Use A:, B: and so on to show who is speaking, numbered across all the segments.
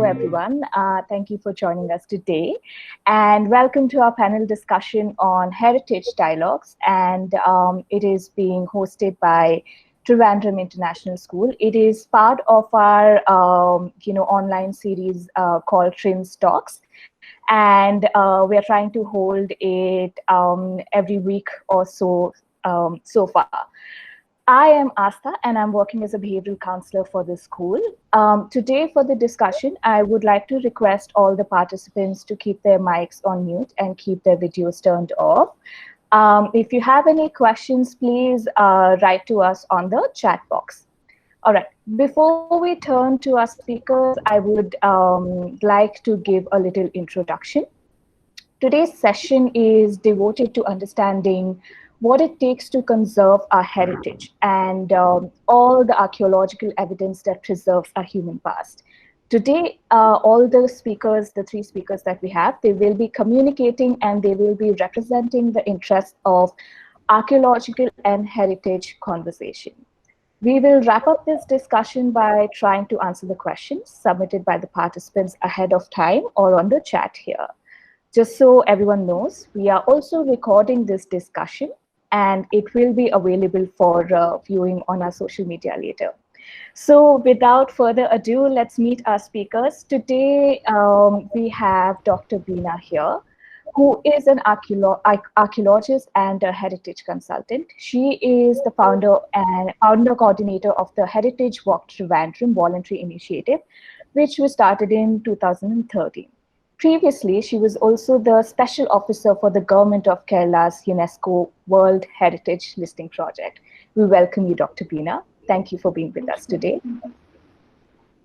A: everyone. Thank you for joining us today. And welcome to our panel discussion on Heritage Dialogues. And it is being hosted by Trivandrum International School. It is part of our, online series called TRIMS Talks. And we are trying to hold it every week or so far. I am Astha, and I'm working as a behavioral counselor for the school. Today, for the discussion, I would like to request all the participants to keep their mics on mute and keep their videos turned off. If you have any questions, please write to us on the chat box. All right, before we turn to our speakers, I would like to give a little introduction. Today's session is devoted to understanding what it takes to conserve our heritage and all the archaeological evidence that preserves our human past. Today, all the speakers, the three speakers that we have, they will be communicating and they will be representing the interests of archaeological and heritage conversation. We will wrap up this discussion by trying to answer the questions submitted by the participants ahead of time or on the chat here. Just so everyone knows, we are also recording this discussion and it will be available for viewing on our social media later. So without further ado, let's meet our speakers. Today, we have Dr. Beena here, who is an archaeologist and a heritage consultant. She is the founder and coordinator of the Heritage Walk Trivandrum voluntary initiative, which was started in 2013. Previously, she was also the special officer for the Government of Kerala's UNESCO World Heritage Listing Project. We welcome you, Dr. Beena. Thank you for being with us today.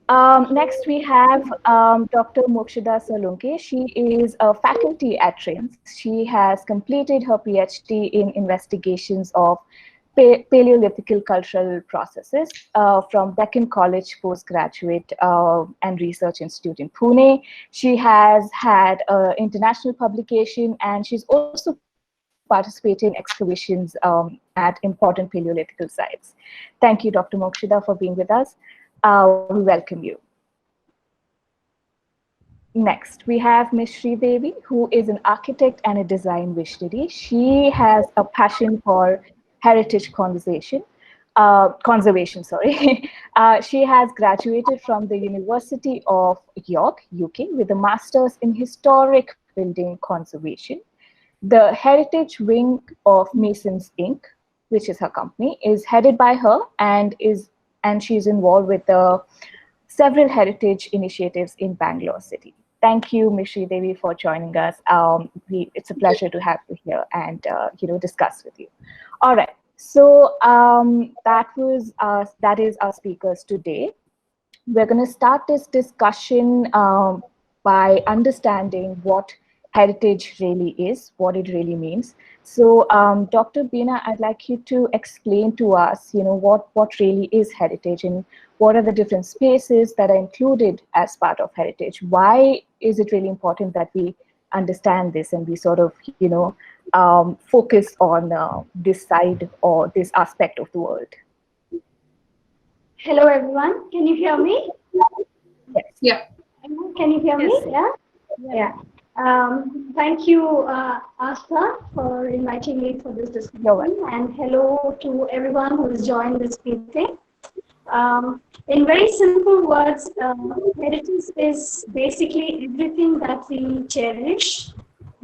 A: Next, we have Dr. Mokshida Salunke. She is a faculty at TRIMS. She has completed her PhD in investigations of Paleolithical cultural processes from Deccan College Postgraduate and Research Institute in Pune. She has had international publication and she's also participated in excavations at important Paleolithical sites. Thank you, Dr. Mokshida, for being with us. We welcome you. Next, we have Ms. Sridevi, who is an architect and a design visionary. She has a passion for heritage conservation. She has graduated from the University of York, UK, with a master's in historic building conservation. The Heritage Wing of Masons Inc., which is her company, is headed by her and she's involved with several heritage initiatives in Bangalore City. Thank you, Ms. Sridevi, for joining us. It's a pleasure to have you here and discuss with you. All right. So that is our speakers today. We're going to start this discussion by understanding what heritage really is, what it really means. So, Dr. Beena, I'd like you to explain to us, what really is heritage and what are the different spaces that are included as part of heritage. Why is it really important that we understand this and we sort of, focus on this side or this aspect of the world?
B: Hello, everyone. Can you hear me?
A: Yes.
B: Yeah. Can you hear me? Yeah. Thank you, Astha, for inviting me for this discussion. And hello to everyone who has joined this meeting. In very simple words, heritage is basically everything that we cherish,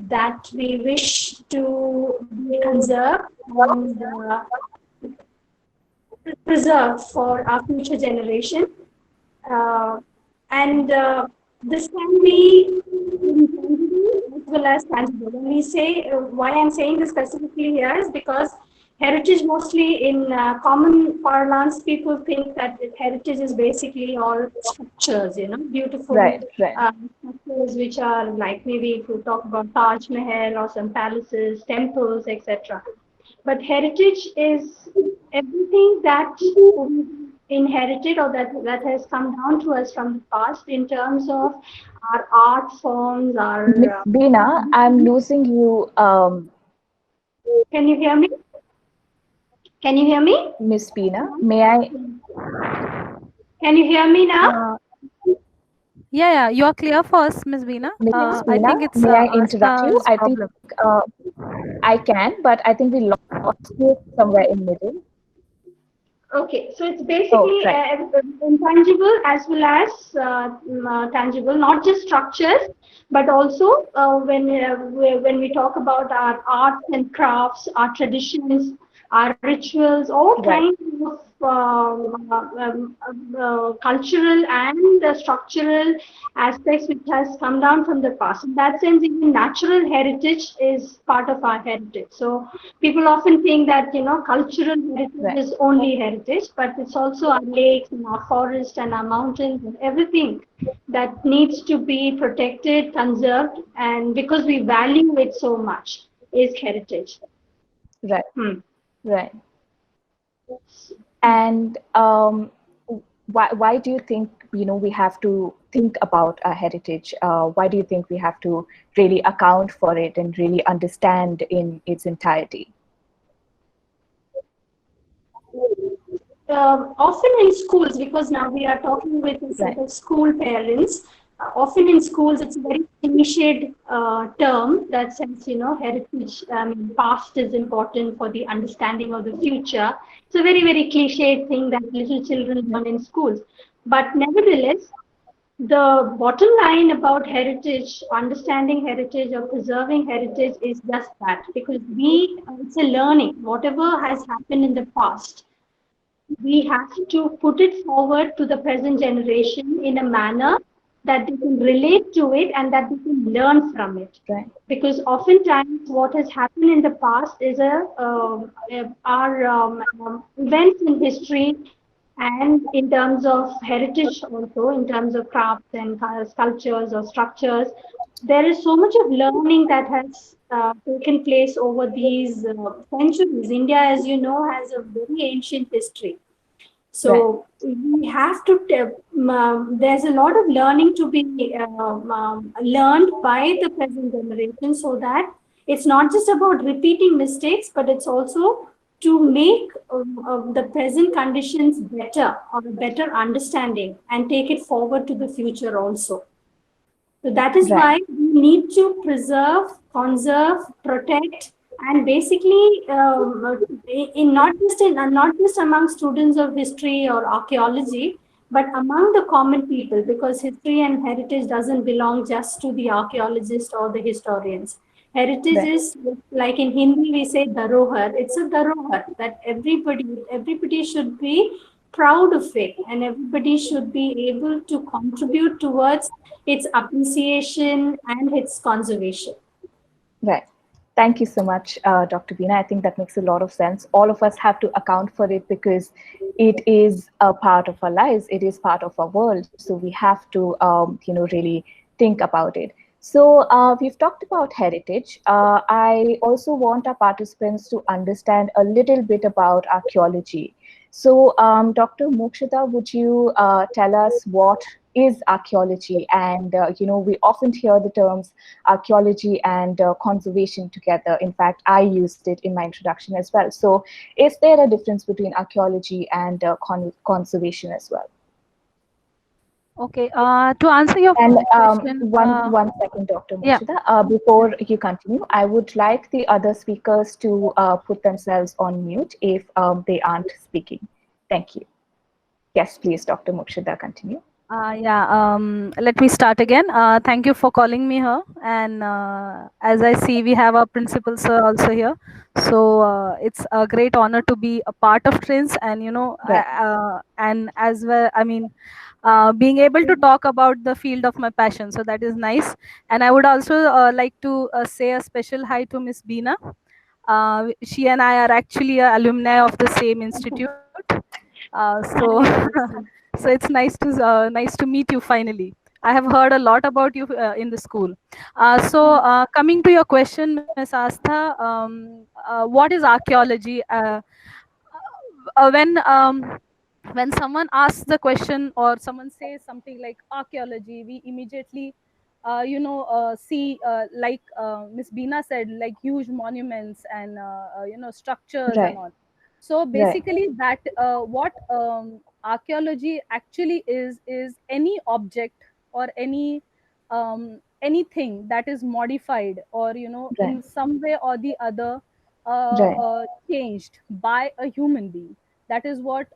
B: that we wish to conserve and preserve for our future generation. This can be intangible as well as tangible. When we say, why I'm saying this specifically here is because heritage, mostly in common parlance, people think that heritage is basically all structures, beautiful structures which are like, maybe if you talk about Taj Mahal or some palaces, temples, etc. But heritage is everything that inherited or that has come down to us from the past in terms of our art forms, our...
A: Beena, I'm losing you.
B: Can you hear me? Can you hear me?
A: Miss Beena, may I?
B: Can you hear me now?
C: Yeah, you are clear for us, Miss Veena.
A: Miss
C: I
A: Veena,
C: think it's
A: may I interrupt you?
C: Asta's
A: I think
C: problem.
A: I can, but I think we lost you somewhere in middle.
B: Okay, so it's
A: Oh,
B: basically
A: right,
B: intangible as well as tangible, not just structures, but also when we talk about our arts and crafts, our traditions, our rituals, all
A: right,
B: kinds of cultural and structural aspects which has come down from the past. In that sense, even natural heritage is part of our heritage. So people often think that cultural heritage
A: right,
B: is only heritage, but it's also our lakes and our forests and our mountains and everything that needs to be protected, conserved, and because we value it so much is heritage.
A: right,
B: Hmm.
A: right. And why do you think we have to think about our heritage? Why do you think we have to really account for it and really understand in its entirety?
B: Often in schools, because now we are talking with a set
A: Right,
B: of school parents, often in schools it's a very cliched term that says, heritage, past is important for the understanding of the future. It's a very, very cliched thing that little children learn in schools. But nevertheless, the bottom line about heritage, understanding heritage or preserving heritage is just that, because it's a learning. Whatever has happened in the past, we have to put it forward to the present generation in a manner that they can relate to it and that they can learn from it.
A: right,
B: Because oftentimes, what has happened in the past is our events in history, and in terms of heritage, also in terms of crafts and sculptures or structures, there is so much of learning that has taken place over these centuries. India, as you know, has a very ancient history,
A: right,
B: so we have to, there's a lot of learning to be learned by the present generation, so that it's not just about repeating mistakes, but it's also to make the present conditions better or a better understanding and take it forward to the future also. So that is
A: right,
B: why we need to preserve, conserve, protect, and basically, in not just among students of history or archaeology, but among the common people, because history and heritage doesn't belong just to the archaeologists or the historians. Heritage
A: right.
B: is, like in Hindi we say darohar. It's a darohar that everybody should be proud of it, and everybody should be able to contribute towards its appreciation and its conservation.
A: Right. Thank you so much, Dr. Beena. I think that makes a lot of sense. All of us have to account for it because it is a part of our lives. It is part of our world. So we have to, really think about it. So we've talked about heritage. I also want our participants to understand a little bit about archaeology. So, Dr. Mokshita, would you tell us what is archaeology? And we often hear the terms archaeology and conservation together. In fact, I used it in my introduction as well. So, is there a difference between archaeology and conservation as well?
C: Okay, to answer your
A: And
C: first question,
A: one second, Dr.
C: yeah.
A: Mokshita. Before you continue, I would like the other speakers to put themselves on mute if they aren't speaking. Thank you. Yes, please, Dr. Mokshita, continue.
C: Let me start again. Thank you for calling me here. And as I see, we have our principal sir also here. So it's a great honor to be a part of Trends, and
A: Right.
C: and as well, being able to talk about the field of my passion. So that is nice. And I would also like to say a special hi to Miss Beena. She and I are actually alumni of the same institute. So
B: Nice.
C: so it's nice to meet you finally. I have heard a lot about you in the school. Coming to your question, Ms. Astha, what is archaeology? When someone asks the question or someone says something like archaeology, we immediately see like Miss Beena said, like huge monuments and structures and
A: Right.
C: all. So
A: Right.
C: basically, that what archaeology actually is any object. or anything that is modified or
A: Right.
C: in some way or the other
A: Right.
C: changed by a human being. That is what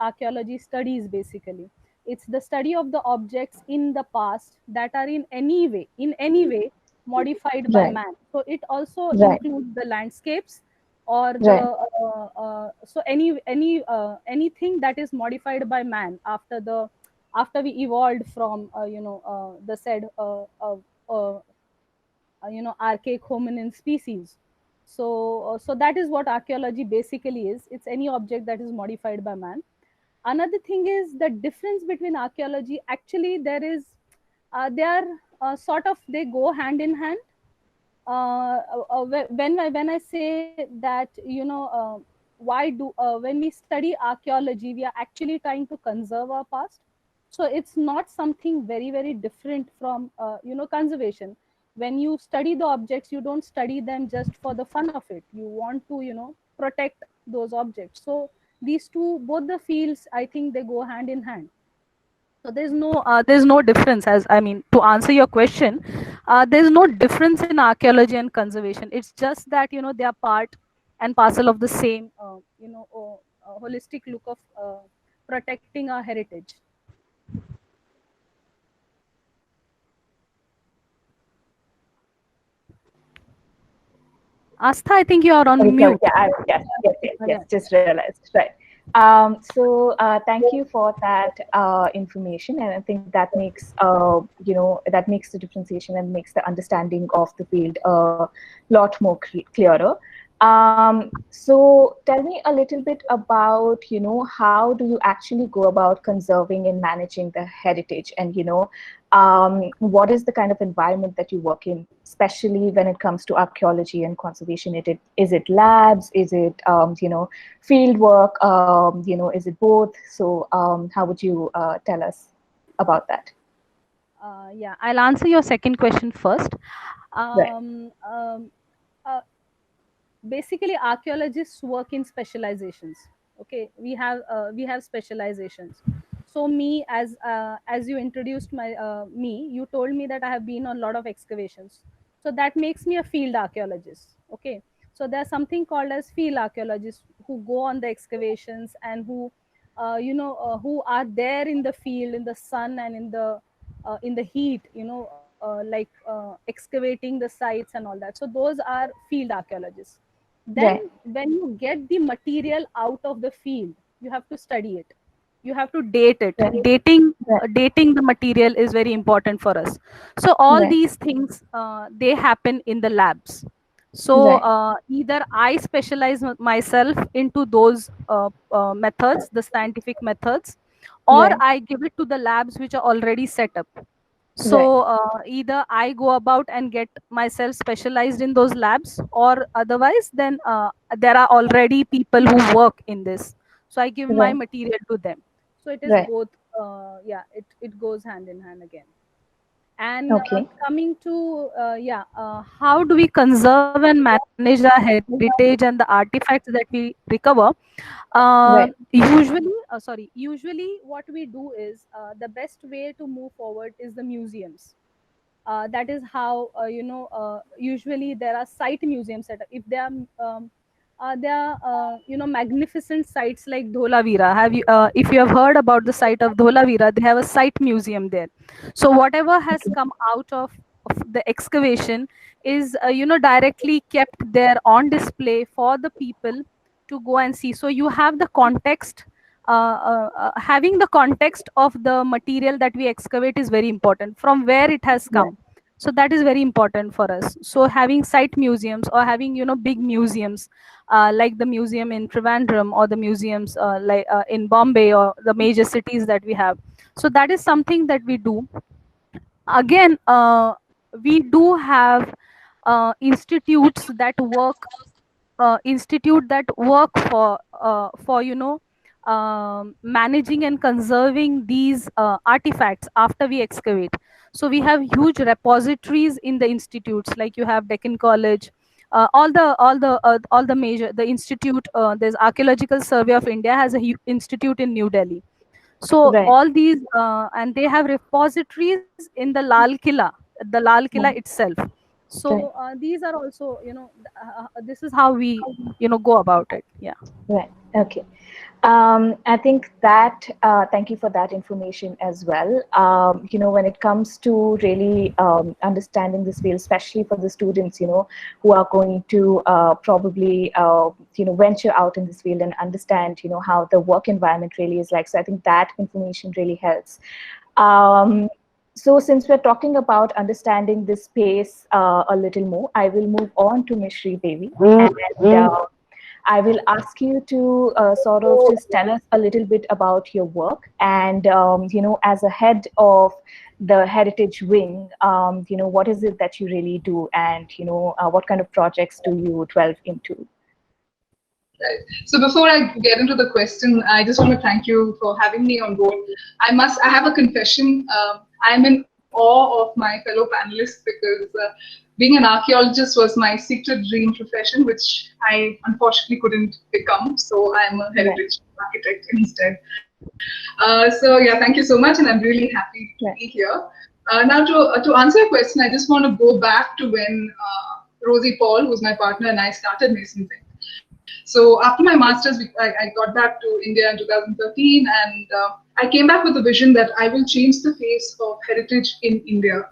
C: archaeology studies basically. It's the study of the objects in the past that are in any way modified by
A: Right.
C: man. So it also
A: Right.
C: includes the landscapes or the
A: Right.
C: so anything that is modified by man after we evolved from the said uh, archaic hominin species. So that is what archaeology basically is. It's any object that is modified by man. Another thing is the difference between archaeology. Actually, there is they are sort of, they go hand in hand. When I say that, why do when we study archaeology, we are actually trying to conserve our past. So it's not something very very different from conservation. When you study the objects, you don't study them just for the fun of it. You want to protect those objects. So these two, both the fields, I think they go hand in hand. So there's no difference. As I mean, to answer your question, there's no difference in archaeology and conservation. It's just that they are part and parcel of the same holistic look of protecting our heritage. Astha, I think you are
A: Sorry,
C: on
A: sorry.
C: mute.
A: Yeah, yes.
C: Yeah.
A: Just realized. Right. Thank you for that information, and I think that makes that makes the differentiation and makes the understanding of the field a lot more clearer. So tell me a little bit about how do you actually go about conserving and managing the heritage, and what is the kind of environment that you work in, especially when it comes to archaeology and conservation? Is it labs? Is it field work? Is it both? So how would you tell us about that?
C: Yeah, I'll answer your second question first.
A: Right.
C: Um, um, uh, Basically archaeologists work in specializations. Okay, we have specializations. So me, as you introduced me, you told me that I have been on a lot of excavations. So that makes me a field archaeologist. Okay, so there's something called as field archaeologists who go on the excavations and who are there in the field, in the sun and in the heat, excavating the sites and all that. So those are field archaeologists. Then
A: Right.
C: when you get the material out of the field, you have to study it. You have to date it.
A: Right.
C: Dating the material is very important for us. So all
A: Right.
C: these things, they happen in the labs. So
A: Right.
C: either I specialize myself into those methods, the scientific methods, or
A: Right.
C: I give it to the labs which are already set up.
A: Right.
C: So either I go about and get myself specialized in those labs, or otherwise then there are already people who work in this, so I give my
A: Right.
C: material to them. So it is
A: Right.
C: both. Yeah, it goes hand in hand again. And
A: Okay.
C: coming to how do we conserve and manage our heritage and the artifacts that we recover?
A: Right.
C: Usually what we do is, the best way to move forward is the museums. That is how usually there are site museums set up. If there are magnificent sites like Dholavira. Have you if you have heard about the site of Dholavira, they have a site museum there. So whatever has
A: Okay.
C: come out of the excavation is directly kept there on display for the people to go and see. So you have the context. Having the context of the material that we excavate is very important, from where it has
A: Right.
C: come. So that is very important for us. So having site museums, or having big museums, like the museum in Trivandrum, or the museums in Bombay, or the major cities that we have. So that is something that we do. Again, we do have institute that work for managing and conserving these artifacts after we excavate. So we have huge repositories in the institutes, like you have Deccan College, all the major the institute. There's Archaeological Survey of India has a institute in New Delhi. So
A: Right.
C: all these, and they have repositories in the Lal Killa
A: Right.
C: itself.
A: Right.
C: So these are also, this is how we, go about it. Yeah.
A: Right. Okay. I think that, thank you for that information as well. When it comes to really understanding this field, especially for the students, who are going to probably, venture out in this field and understand, how the work environment really is like. So I think that information really helps. Um, so since we're talking about understanding this space a little more, I will move on to Ms. Sri Devi. And I will ask you to sort of just tell us a little bit about your work and, as a head of the Heritage Wing, what is it that you really do and, what kind of projects do you delve into?
D: Right. So before I get into the question, I just want to thank you for having me on board. I have a confession. I'm in awe of my fellow panelists because being an archaeologist was my secret dream profession, which I unfortunately couldn't become. So I'm a heritage architect instead. So yeah, thank you so much, and I'm really happy to be here. Now, to answer your question, I just want to go back to when Rosie Paul, who's my partner, and I started Mason Think. So after my master's, I got back to India in 2013, and I came back with a vision that I will change the face of heritage in India.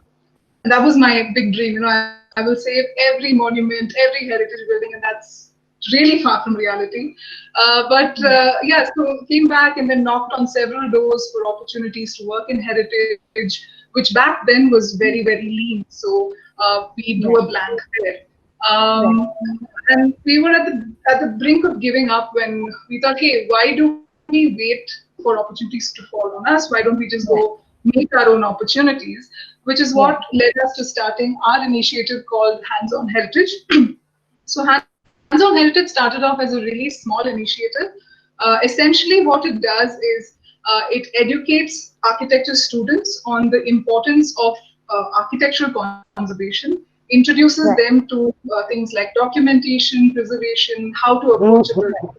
D: And that was my big dream. I will save every monument, every heritage building, and that's really far from reality. So came back and then knocked on several doors for opportunities to work in heritage, which back then was very, very lean. So we blew a blank there. And we were at the brink of giving up when we thought, hey, why do we wait for opportunities to fall on us? Why don't we just go make our own opportunities? Which is what led us to starting our initiative called Hands On Heritage. So Hands On Heritage started off as a really small initiative. Essentially, what it does is it educates architecture students on the importance of architectural conservation, introduces them to things like documentation, preservation, how to approach a building.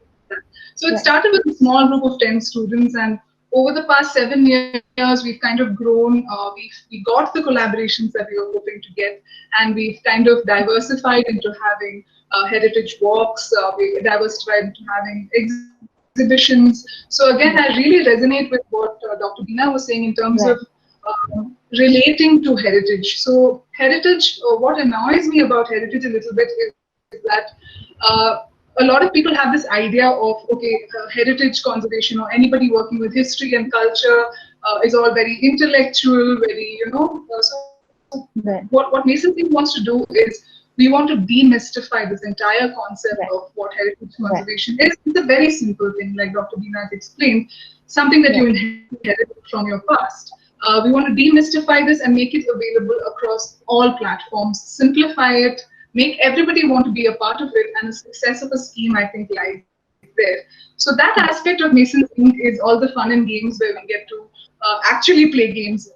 D: So it started with a small group of 10 students, and over the past 7 years, we've kind of grown. We got the collaborations that we were hoping to get, and we've kind of diversified into having heritage walks. We diversified into having exhibitions. So again, I really resonate with what Dr. Beena was saying in terms of relating to heritage. So heritage, what annoys me about heritage a little bit is that a lot of people have this idea of, heritage conservation or anybody working with history and culture is all very intellectual, very, what Mason Think wants to do is we want to demystify this entire concept of what heritage conservation is. It's a very simple thing, like Dr. Beena has explained, something that you inherited from your past. We want to demystify this and make it available across all platforms, simplify it, make everybody want to be a part of it, and the success of a scheme, I think, lies there. So that aspect of Mason Think is all the fun and games where we get to actually play games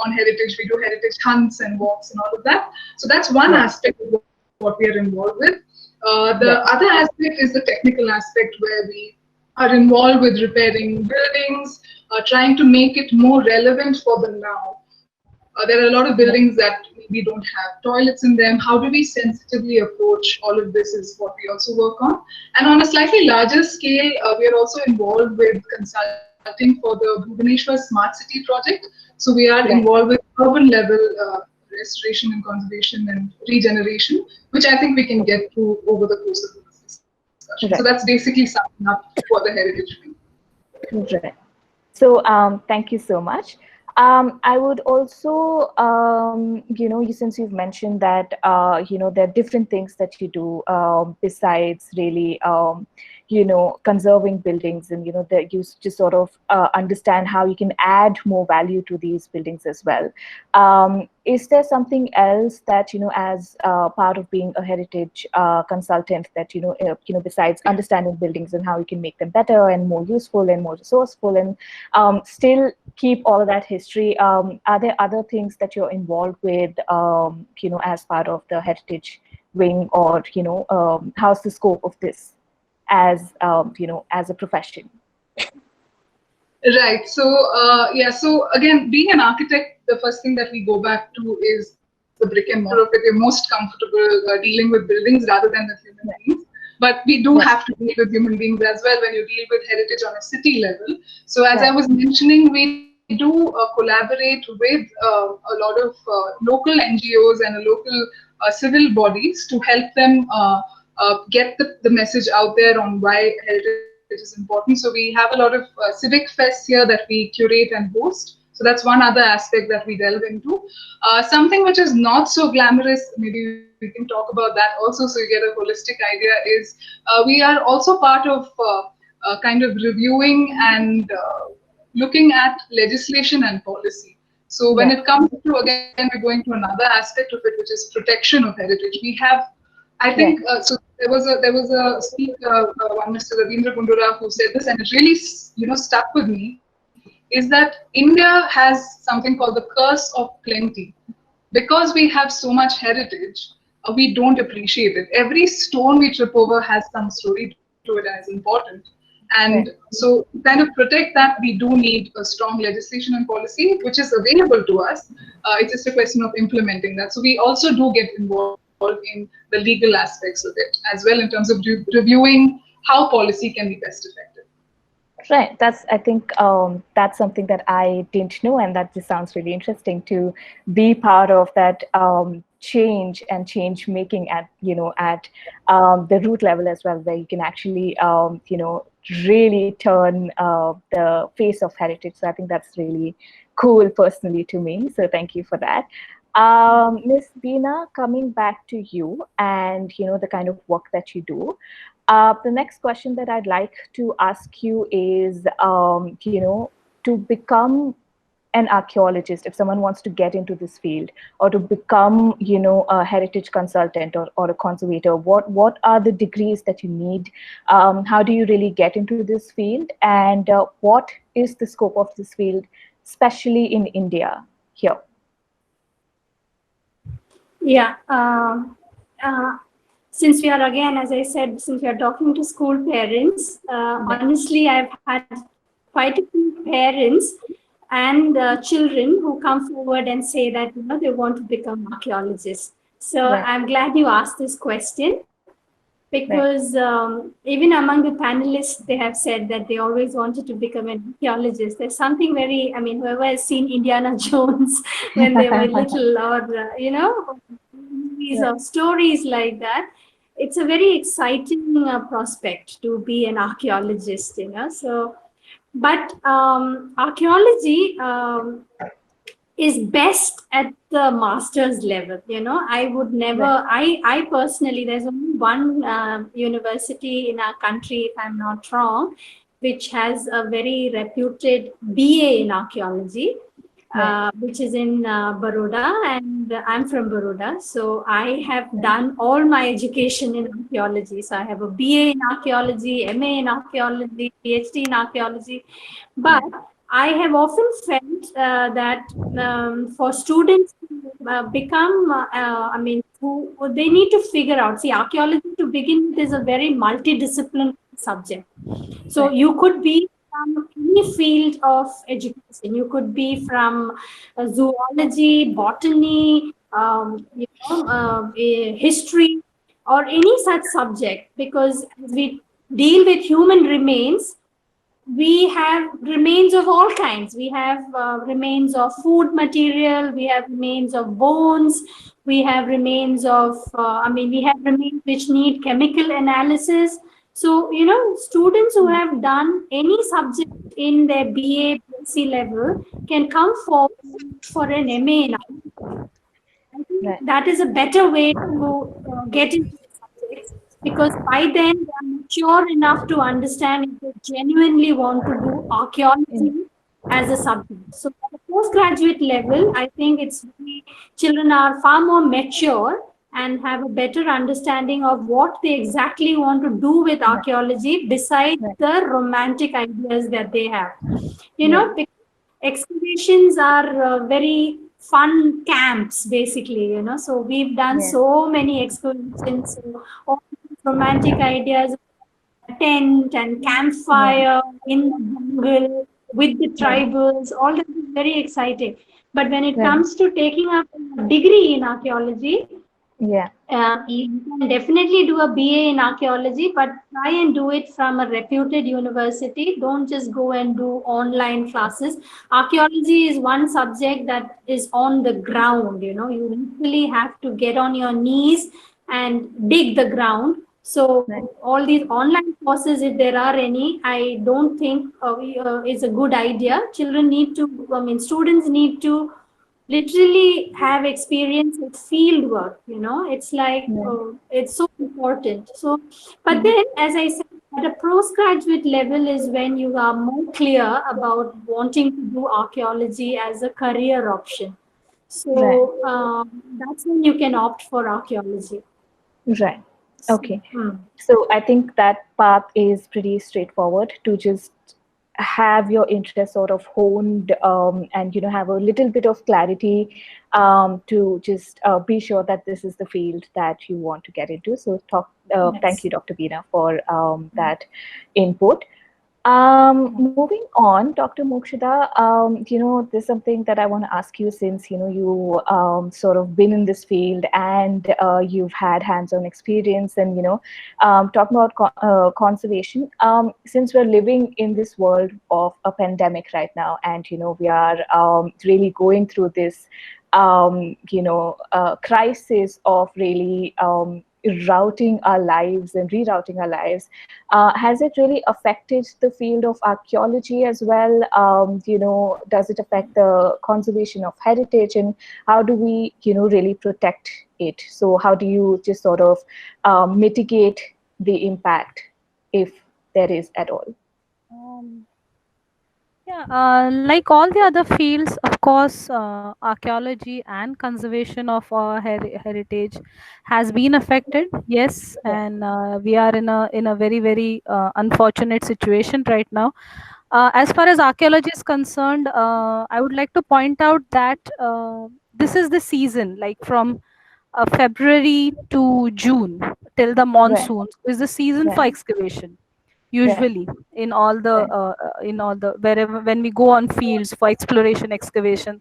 D: on heritage. We do heritage hunts and walks and all of that. So that's one aspect of what we are involved with. The other aspect is the technical aspect where we are involved with repairing buildings, trying to make it more relevant for the now. There are a lot of buildings that maybe don't have toilets in them. How do we sensitively approach all of this is what we also work on. And on a slightly larger scale, we are also involved with consulting for the Bhubaneswar Smart City project. So we are involved with urban level restoration and conservation and regeneration, which I think we can get to over the course of this discussion. So that's basically summing up for the heritage wing.
A: Right. So thank you so much. I would also, since you've mentioned that, there are different things that you do besides really, conserving buildings, and, that you just sort of understand how you can add more value to these buildings as well. Is there something else that, as part of being a heritage consultant that, besides understanding buildings and how you can make them better and more useful and more resourceful and still keep all of that history, are there other things that you're involved with, as part of the heritage wing, or, how's the scope of this as, as a profession?
D: Right. So, yeah. So again, being an architect, the first thing that we go back to is the brick and mortar of it. We're most comfortable dealing with buildings rather than with human beings. But we do
A: Yes.
D: have to deal with human beings as well when you deal with heritage on a city level. So, as I
A: Right.
D: was mentioning, we do collaborate with a lot of local NGOs and local civil bodies to help them get the message out there on why heritage is important. So we have a lot of civic fests here that we curate and host. So that's one other aspect that we delve into. Something which is not so glamorous, maybe we can talk about that also so you get a holistic idea, is we are also part of kind of reviewing and looking at legislation and policy. So when
A: Yeah.
D: it comes to, again, we're going to another aspect of it, which is protection of heritage. We have, I think,
A: Right.
D: so there was a speaker, one Mr. Ravindra Gundura, who said this, and it really, stuck with me. Is that India has something called the curse of plenty, because we have so much heritage. We don't appreciate it. Every stone we trip over has some story to it and is important. And
A: Right.
D: so, to kind of protect that, we do need a strong legislation and policy, which is available to us. It's just a question of implementing that. So, we also do get involved in the legal aspects of it, as well, in terms of reviewing how policy can be best effective.
A: Right. I think that's something that I didn't know, and that just sounds really interesting to be part of that change and change making at the root level as well, where you can actually really turn the face of heritage. So I think that's really cool personally to me. So thank you for that. Miss Beena, coming back to you and the kind of work that you do. The next question that I'd like to ask you is, to become an archaeologist, if someone wants to get into this field or to become, a heritage consultant or a conservator, what are the degrees that you need? How do you really get into this field? And what is the scope of this field, especially in India here?
B: Yeah. Since we are again, as I said, since we are talking to school parents, honestly, I've had quite a few parents and children who come forward and say that they want to become archaeologists. So
A: Right.
B: I'm glad you asked this question, because even among the panelists, they have said that they always wanted to become an archaeologist. There's something very, I mean, whoever has seen Indiana Jones when they were little, or movies or stories like that, it's a very exciting prospect to be an archaeologist. So, but archaeology is best at the master's level. I would never, I personally, there's only one university in our country, if I'm not wrong, which has a very reputed BA in archaeology, which is in Baroda, and I'm from Baroda. So I have done all my education in archaeology. So I have a BA in archaeology, MA in archaeology, PhD in archaeology. But I have often felt that for students to become, who they need to figure out. See, archaeology to begin with is a very multidisciplinary subject. So you could be from any field of education. You could be from zoology, botany, history, or any such subject, because as we deal with human remains, we have remains of all kinds. We have remains of food material, we have remains of bones, we have remains of, we have remains which need chemical analysis. So, students who have done any subject in their BA, BSc level can come forward for an MA in archaeology. I think that is a better way to get into the subject, because by then they are mature enough to understand if they genuinely want to do archaeology as a subject. So at the postgraduate level, I think children are far more mature and have a better understanding of what they exactly want to do with archaeology, besides the romantic ideas that they have. Excavations are very fun camps, basically. So we've done so many excavations, all these romantic ideas, tent and campfire in the jungle, with the tribals, all that is very exciting. But when it
A: Right.
B: comes to taking up a degree in archaeology,
A: Yeah.
B: you can definitely do a BA in archaeology, but try and do it from a reputed university. Don't just go and do online classes. Archaeology is one subject that is on the ground. You know, you really have to get on your knees and dig the ground. So
A: Right.
B: all these online courses, if there are any, I don't think is a good idea. Children need to, I mean, students need to literally have experience with field work. You know, it's like
A: Right.
B: it's so important. So but then, as I said, at a postgraduate level is when you are more clear about wanting to do archaeology as a career option.
A: Right.
B: So that's when you can opt for archaeology.
A: Right.
B: So,
A: Okay. So I think that path is pretty straightforward to just have your interest sort of honed, and have a little bit of clarity, to just be sure that this is the field that you want to get into. So thank
B: yes.
A: you, Dr. Beena, for that input. Moving on, Dr. Mokshida, there's something that I want to ask you, since, you sort of been in this field, and you've had hands-on experience, and, talking about conservation, since we're living in this world of a pandemic right now, and, we are really going through this, crisis of really routing our lives and rerouting our lives. Has it really affected the field of archaeology as well? Does it affect the conservation of heritage, and how do we, really protect it? So how do you just sort of mitigate the impact, if there is at all?
C: Um, Yeah, like all the other fields, of course, archaeology and conservation of our heritage has been affected. Yes,
A: Yeah.
C: and we are in a very very unfortunate situation right now. As far as archaeology is concerned, I would like to point out that this is the season, like from February to June till the
A: Right.
C: monsoons, is the season for
A: Right.
C: excavation
A: Right.
C: usually
A: Right.
C: in all the wherever when we go on fields for exploration excavation.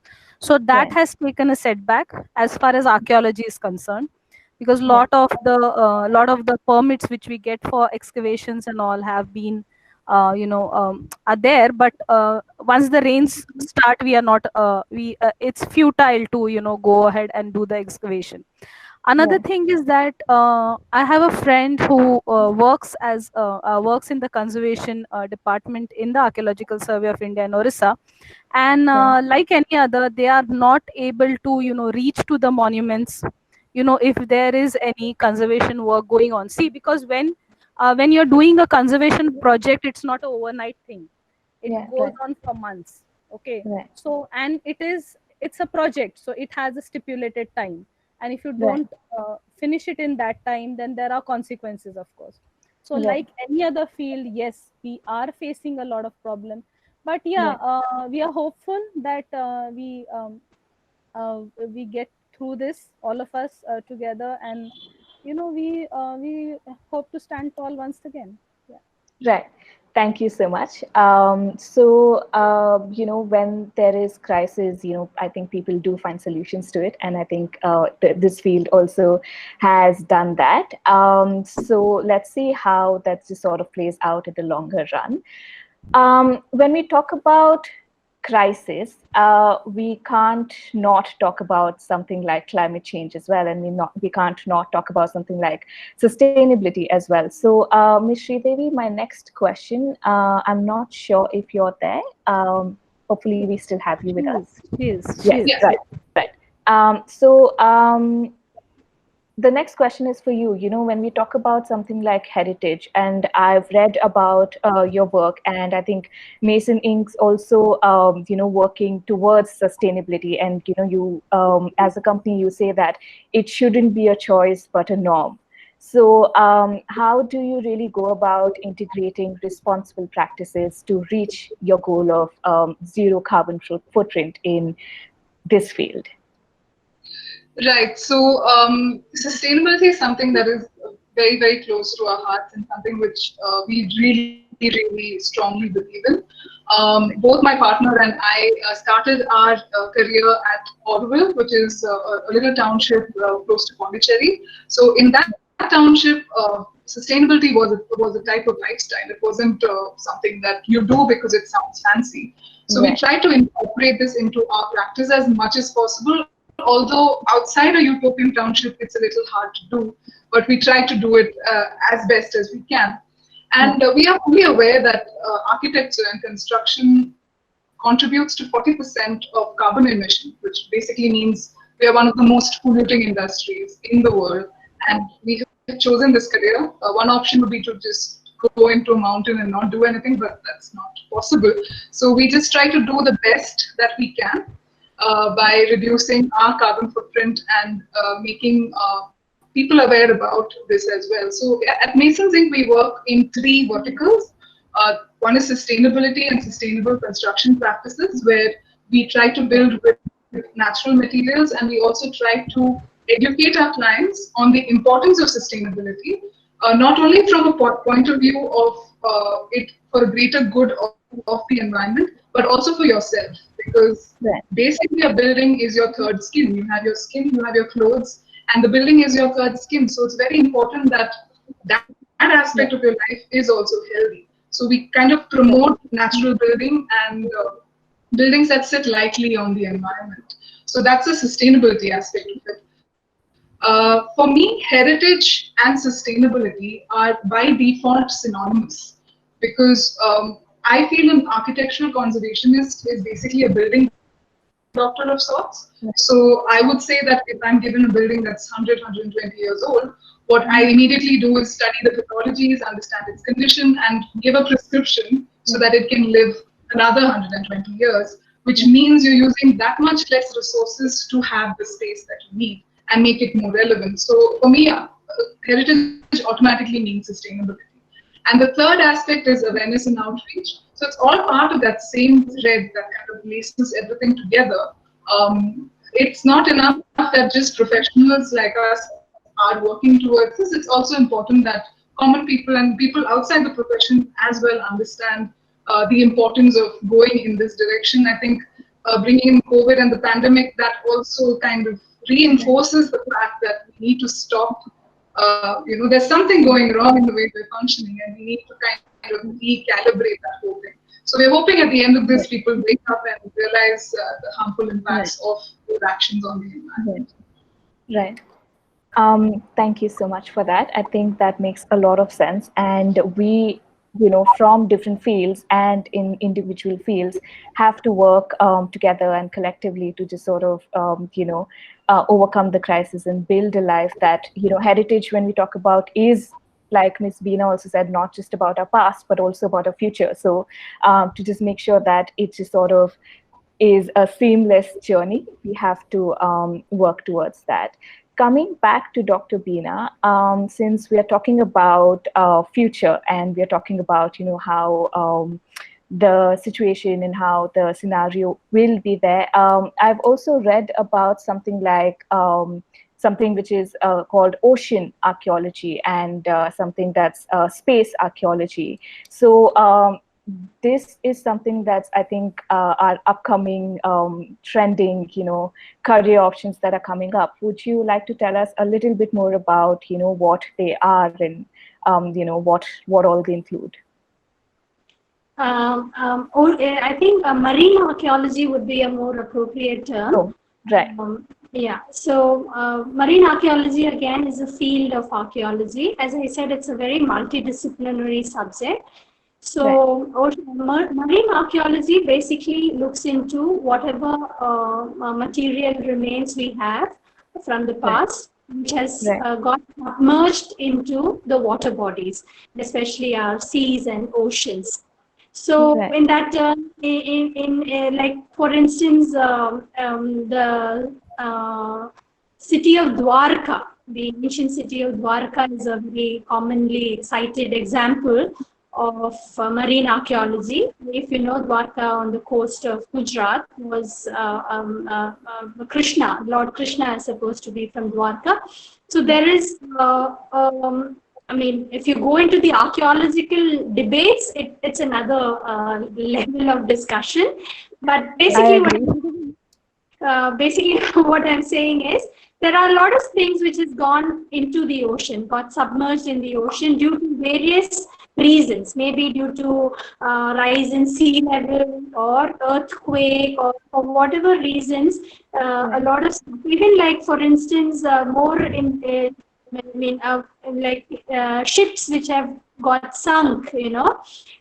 C: So that
A: Right.
C: has taken a setback as far as archaeology is concerned, because
A: Right.
C: lot of the permits which we get for excavations and all have been are there, but once the rains start, we are not we it's futile to go ahead and do the excavation. Another
A: Right.
C: thing is that I have a friend who works in the conservation department in the Archaeological Survey of India in Orissa, and
A: Right.
C: like any other, they are not able to reach to the monuments, if there is any conservation work going on. See, because when you're doing a conservation project, it's not an overnight thing. It
A: Yeah.
C: goes
A: Right.
C: on for months. Okay,
A: Right.
C: so and it's a project, so it has a stipulated time, and if you
A: Right.
C: don't finish it in that time, then there are consequences, of course. So
A: Right.
C: like any other field, yes, we are facing a lot of problem, but yeah,
A: Right.
C: we are hopeful that we get through this, all of us together, and we hope to stand tall once again. Yeah.
A: Right. Thank you so much. When there is crisis, I think people do find solutions to it. And I think this field also has done that. So let's see how that just sort of plays out in the longer run. When we talk about crisis, we can't not talk about something like climate change as well, and we can't not talk about something like sustainability as well. So, Ms. Sridevi, my next question, I'm not sure if you're there. Hopefully, we still have you
C: She
A: with
C: is.
A: us.
C: She is. She
A: Yes,
C: is.
D: Yes.
A: right, right. The next question is for you. When we talk about something like heritage, and I've read about your work, and I think Mason Inc. also, working towards sustainability. And, as a company, you say that it shouldn't be a choice, but a norm. So how do you really go about integrating responsible practices to reach your goal of zero carbon footprint in this field?
D: Right. So sustainability is something that is very, very close to our hearts, and something which we really really strongly believe in. Both my partner and I started our career at Orville, which is a little township close to Pondicherry. So in that township, sustainability was a type of lifestyle. It wasn't something that you do because it sounds fancy. So we try to incorporate this into our practice as much as possible. Although outside a utopian township, it's a little hard to do, but we try to do it as best as we can. And we are fully aware that architecture and construction contributes to 40% of carbon emission, which basically means we are one of the most polluting industries in the world. And we have chosen this career. One option would be to just go into a mountain and not do anything, but that's not possible. So we just try to do the best that we can by reducing our carbon footprint and making people aware about this as well. So at Masons Inc., we work in 3 verticals. One is sustainability and sustainable construction practices, where we try to build with natural materials, and we also try to educate our clients on the importance of sustainability, not only from a point of view of it for a greater good of the environment, but also for yourself, because basically a building is your third skin. You have your skin, you have your clothes, and the building is your third skin. So it's very important that that aspect of your life is also healthy. So we kind of promote natural building and buildings that sit lightly on the environment. So that's the sustainability aspect of it. For me, heritage and sustainability are by default synonymous, because I feel an architectural conservationist is basically a building doctor of sorts. So I would say that if I'm given a building that's 100, 120 years old, what I immediately do is study the pathologies, understand its condition, and give a prescription so that it can live another 120 years, which means you're using that much less resources to have the space that you need and make it more relevant. So for me, heritage automatically means sustainability. And the third aspect is awareness and outreach. So it's all part of that same thread that kind of laces everything together. It's not enough that just professionals like us are working towards this. It's also important that common people and people outside the profession as well understand the importance of going in this direction. I think bringing in COVID and the pandemic, that also kind of reinforces the fact that we need to stop. There's something going wrong in the way we're functioning, and we need to kind of recalibrate that whole thing. So we're hoping at the end of this, people wake up and realize the harmful impacts of their actions on the environment.
A: Right. Thank you so much for that. I think that makes a lot of sense. And we, from different fields and in individual fields, have to work together and collectively to just sort of, overcome the crisis and build a life that, heritage, when we talk about, is, like Ms. Beena also said, not just about our past, but also about our future. So to just make sure that it just sort of is a seamless journey, we have to work towards that. Coming back to Dr. Beena, since we are talking about future and we are talking about, how the situation and how the scenario will be there, I've also read about something like something which is called ocean archaeology and something that's space archaeology. So this is something that's, I think, our upcoming trending, career options that are coming up. Would you like to tell us a little bit more about, what they are and, what all they include?
B: I think marine archaeology would be a more appropriate term.
A: Oh, right.
B: So marine archaeology, again, is a field of archaeology. As I said, it's a very multidisciplinary subject. So marine archaeology basically looks into whatever material remains we have from the past, which has got merged into the water bodies, especially our seas and oceans. So in that term, like for instance, the city of Dwarka, the ancient city of Dwarka, is a very commonly cited example of marine archaeology. If you know, Dwarka on the coast of Gujarat was Krishna, Lord Krishna is supposed to be from Dwarka. So there is I mean, if you go into the archaeological debates, it's another level of discussion. But
A: I
B: basically,
A: agree.
B: basically what I'm saying is there are a lot of things which has gone into the ocean, got submerged in the ocean due to various reasons, maybe due to rise in sea level or earthquake or for whatever reasons. A
A: Right.
B: lot of even like for instance, more in I mean, like ships which have got sunk,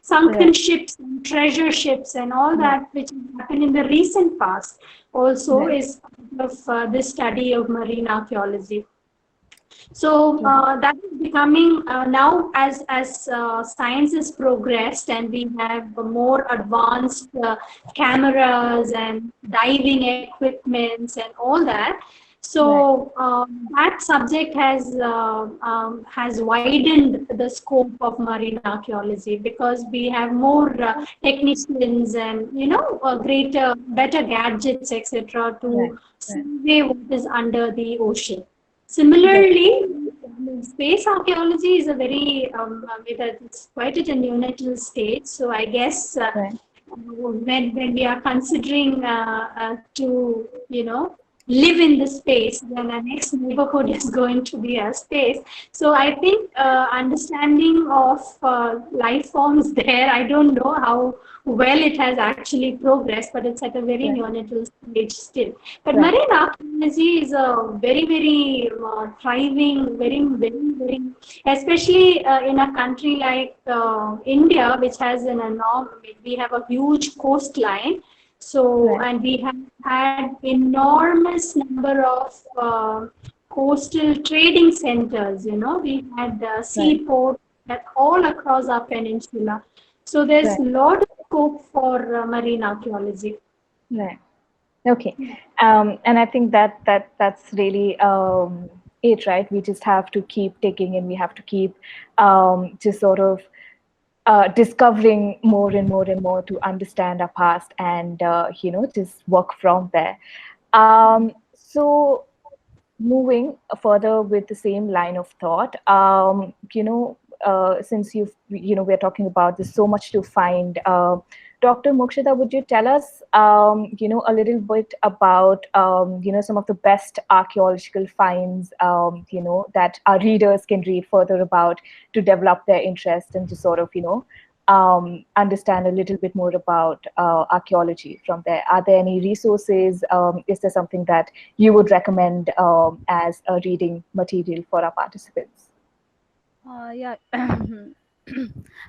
B: sunken
A: Right.
B: ships, and treasure ships, and all
A: Right.
B: that which happened in the recent past also
A: Right.
B: is part of this study of marine archaeology. So
A: Right.
B: that is becoming now as science has progressed and we have more advanced cameras and diving equipments and all that.
A: Right.
B: So that subject has widened the scope of marine archaeology because we have more technicians and greater better gadgets etc.
A: Right.
B: to
A: Right.
B: survey what is under the ocean.
A: Right.
B: Similarly, space archaeology is a very, it's quite at a neonatal stage. So I guess
A: Right.
B: when we are considering to, live in the space, then our next neighborhood is going to be a space. So I think understanding of life forms there, I don't know how well it has actually progressed, but it's at a very
A: Right.
B: neonatal stage still. But
A: Right.
B: marine archaeology is a very, very thriving, very, especially in a country like India, which has an enormous, we have a huge coastline. So,
A: Right.
B: and we have had enormous number of coastal trading centers. We had
A: Right.
B: seaports all across our peninsula. So there's
A: Right.
B: a lot of scope for marine archaeology.
A: Right. Okay. And I think that's really it, right? We just have to keep digging and we have to keep just sort of discovering more and more and more to understand our past and just work from there. So moving further with the same line of thought, since we're talking about there's so much to find. Dr. Mokshita, would you tell us, a little bit about, some of the best archaeological finds, that our readers can read further about to develop their interest and to sort of, understand a little bit more about archaeology from there? Are there any resources? Is there something that you would recommend as a reading material for our participants?
C: Yeah.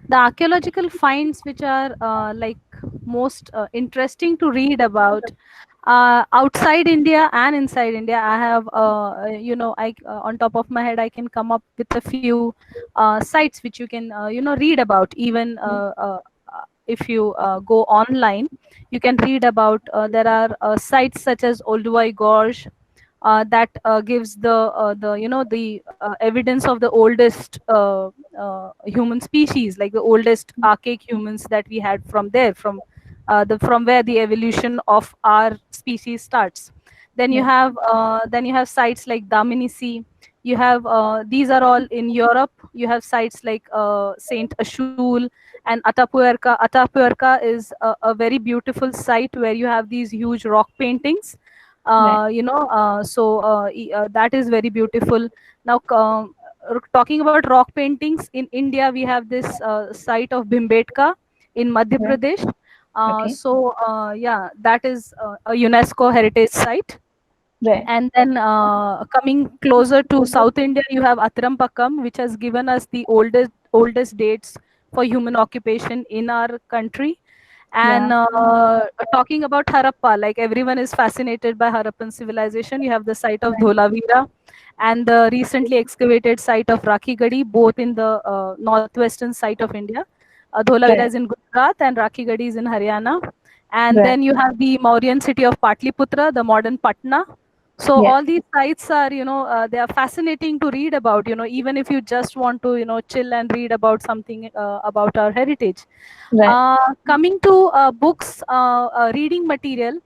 C: The archaeological finds which are like most interesting to read about outside India and inside India, I have I on top of my head I can come up with a few sites which you can read about. Even if you go online, you can read about. There are sites such as Olduvai Gorge that gives the evidence of the oldest human species, like the oldest archaic humans that we had from there, from where the evolution of our species starts. Then you
A: Yeah.
C: have sites like Daminisi. You have these are all in Europe. You have sites like Saint Ashul and Atapuerca. Atapuerca is a very beautiful site where you have these huge rock paintings.
A: Right.
C: That is very beautiful. Now, talking about rock paintings in India, we have this site of Bhimbetka in Madhya
A: Right.
C: Pradesh.
A: Okay.
C: Yeah, that is a UNESCO heritage site.
A: Right.
C: And then coming closer to South India, you have Atrampakam, which has given us the oldest dates for human occupation in our country. And
A: Yeah.
C: talking about Harappa, like everyone is fascinated by Harappan civilization. You have the site of
A: Right.
C: Dholavira and the recently excavated site of Rakhigadi, both in the northwestern side of India. Dholavira
A: Right.
C: is in Gujarat and Rakhigadi is in Haryana. And
A: Right.
C: then you have the Mauryan city of Patliputra, the modern Patna. So
A: Yes.
C: all these sites are, they are fascinating to read about, even if you just want to, chill and read about something about our heritage.
A: Right.
C: Coming to books, reading material,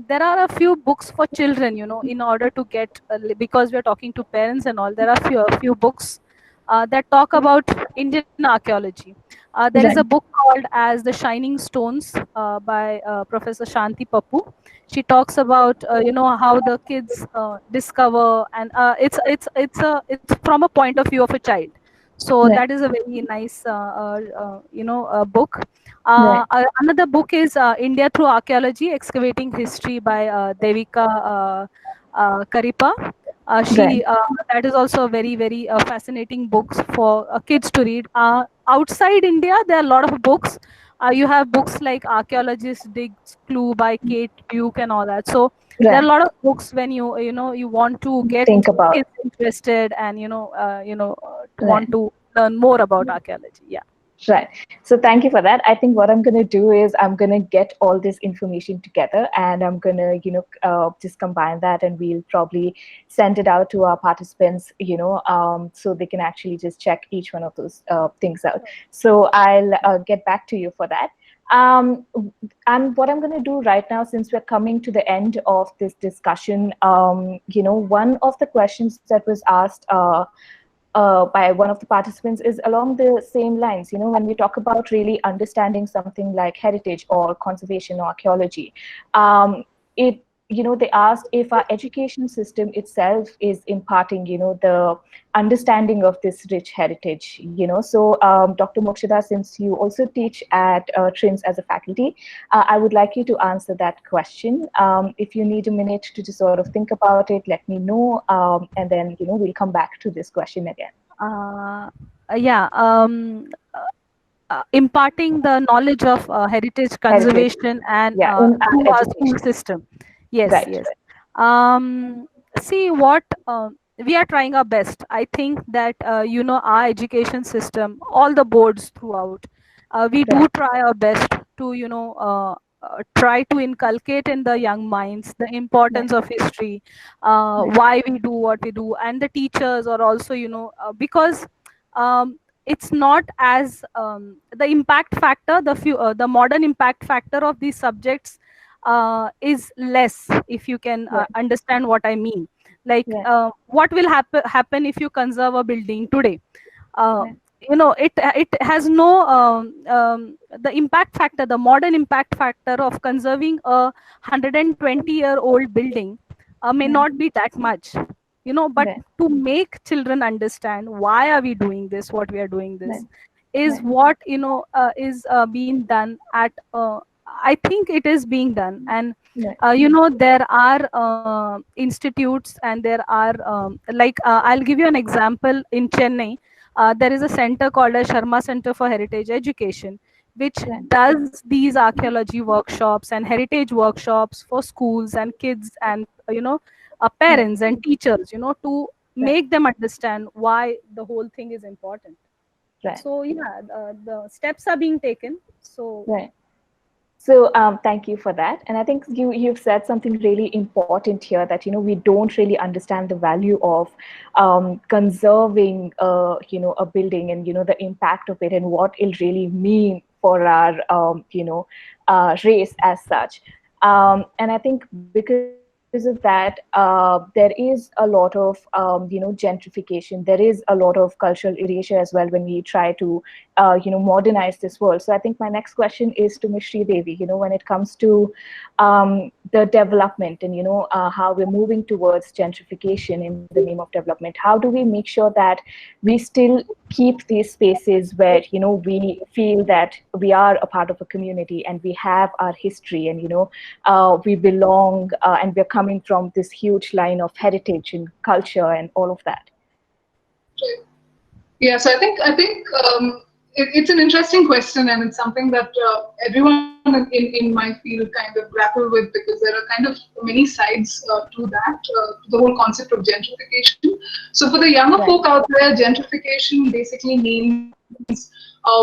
C: there are a few books for children, in order to get, because we're talking to parents and all, there are a few books that talk about Indian archaeology. There is a
A: Right.
C: book called as The Shining Stones by Professor Shanti Pappu. She talks about how the kids discover, and it's from a point of view of a child. So
A: Right.
C: that is a very nice book.
A: Right.
C: Another book is India Through Archaeology: Excavating History by Devika Karipa.
A: Right.
C: She That is also a very fascinating books for kids to read. Outside India, there are a lot of books. You have books like Archaeologist Digs Clue by Kate Duke and all that. So there are
A: Right.
C: a lot of books when you want to get
A: Think about.
C: kids interested and
A: Right.
C: want to learn more about archaeology. Yeah.
A: Right. So thank you for that. I think what I'm going to do is I'm going to get all this information together and I'm going to, just combine that and we'll probably send it out to our participants, so they can actually just check each one of those things out. So I'll get back to you for that. And what I'm going to do right now, since we're coming to the end of this discussion, one of the questions that was asked by one of the participants is along the same lines. When we talk about really understanding something like heritage or conservation or archaeology, it they asked if our education system itself is imparting the understanding of this rich heritage. So Dr. Mokshada, since you also teach at TRIMS as a faculty, I would like you to answer that question. If you need a minute to just sort of think about it, let me know, and then we'll come back to this question again.
C: Yeah. Imparting the knowledge of heritage
A: Heritage,
C: conservation and
A: yeah, in
C: to
A: our
C: our school
A: education.
C: system. Yes,
A: Right.
C: yes. See what we are trying our best. I think that our education system, all the boards throughout, we do
A: Right.
C: try our best to try to inculcate in the young minds the
A: Right.
C: importance of history,
A: Right.
C: why we do what we do, and the teachers are also because it's not as the impact factor, the modern impact factor of these subjects is less, if you can
A: Right.
C: understand what I mean. Like
A: Right.
C: what will happen if you conserve a building today? uh,
A: Right.
C: it has no the impact factor, the modern impact factor of conserving a 120-year-old building may
A: Right.
C: not be that much, but
A: Right.
C: to make children understand why are we doing this, what we are doing
A: Right.
C: this is
A: Right.
C: what is being done at I think it is being done. And
A: Right.
C: there are institutes, and there are like I'll give you an example. In Chennai, there is a center called as Sharma Center for Heritage Education, which
A: Right.
C: does these archaeology workshops and heritage workshops for schools and kids and
A: Right.
C: parents and teachers, to
A: Right.
C: make them understand why the whole thing is important.
A: Right.
C: So yeah, the steps are being taken. So
A: Right. So thank you for that. And I think you've said something really important here, that we don't really understand the value of conserving a building, and the impact of it and what it'll really mean for our race as such. And I think because of that, there is a lot of gentrification. There is a lot of cultural erasure as well when we try to modernize this world. So I think my next question is to Ms. Devi. When it comes to the development and how we're moving towards gentrification in the name of development, how do we make sure that we still keep these spaces where we feel that we are a part of a community and we have our history, and we belong, and we're coming from this huge line of heritage and culture and all of that?
D: Yeah, so it's an interesting question, and it's something that everyone in my field kind of grapple with, because there are kind of many sides to that, to the whole concept of gentrification. So for the younger
A: Right.
D: folk out there, gentrification basically means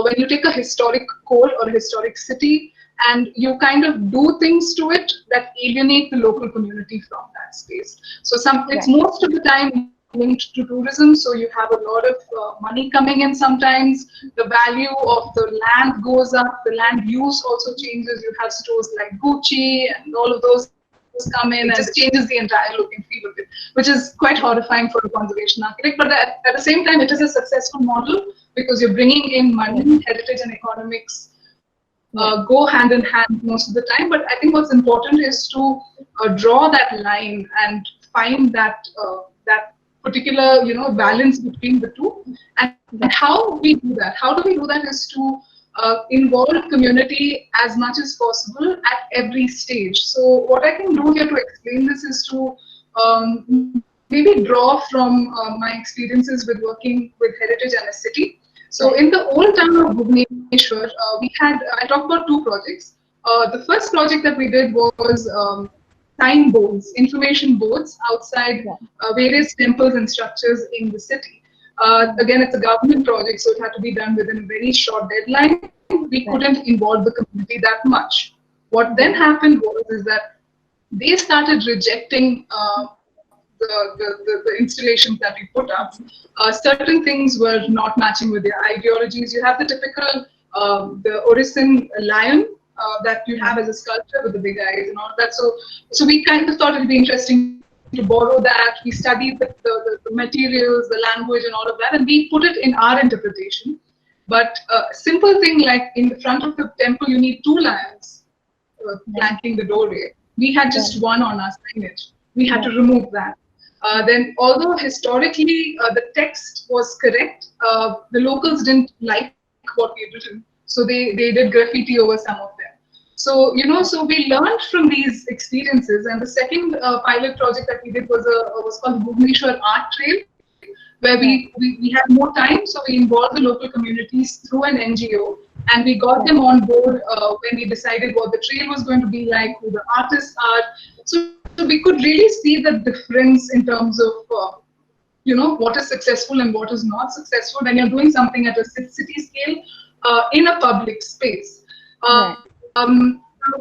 D: when you take a historic core or a historic city and you kind of do things to it that alienate the local community from that space. So it's
A: Right.
D: most of the time linked to tourism, so you have a lot of money coming in sometimes. The value of the land goes up, the land use also changes. You have stores like Gucci and all of those come in and just changes the entire look and feel of it, which is quite horrifying for a conservation architect. But at the same time, it is a successful model because you're bringing in money, heritage, and economics go hand in hand most of the time. But I think what's important is to draw that line and find that that particular balance between the two. And how we do that? How do we do that is to involve community as much as possible at every stage. So what I can do here to explain this is to maybe draw from my experiences with working with heritage and a city. So in the old town of Bhubaneswar, I talked about two projects. The first project that we did was sign boards, information boards outside various temples and structures in the city. Again, it's a government project, so it had to be done within a very short deadline. We couldn't involve the community that much. What then happened is that they started rejecting the installations that we put up. Certain things were not matching with their ideologies. You have the typical, the Orison lion that you have as a sculpture with the big eyes and all that. So we kind of thought it'd be interesting to borrow that. We studied the materials, the language and all of that, and we put it in our interpretation. But a simple thing like in the front of the temple, you need two lions flanking the doorway. We had just one on our signage. We had to remove that. Then, although historically the text was correct, the locals didn't like what we had written, so they did graffiti over some of them. So so we learned from these experiences. And the second pilot project that we did was called the Bhubaneswar Art Trail, where we had more time, so we involved the local communities through an NGO, and we got them on board when we decided what the trail was going to be like, who the artists are. So we could really see the difference in terms of what is successful and what is not successful when you're doing something at a city scale in a public space.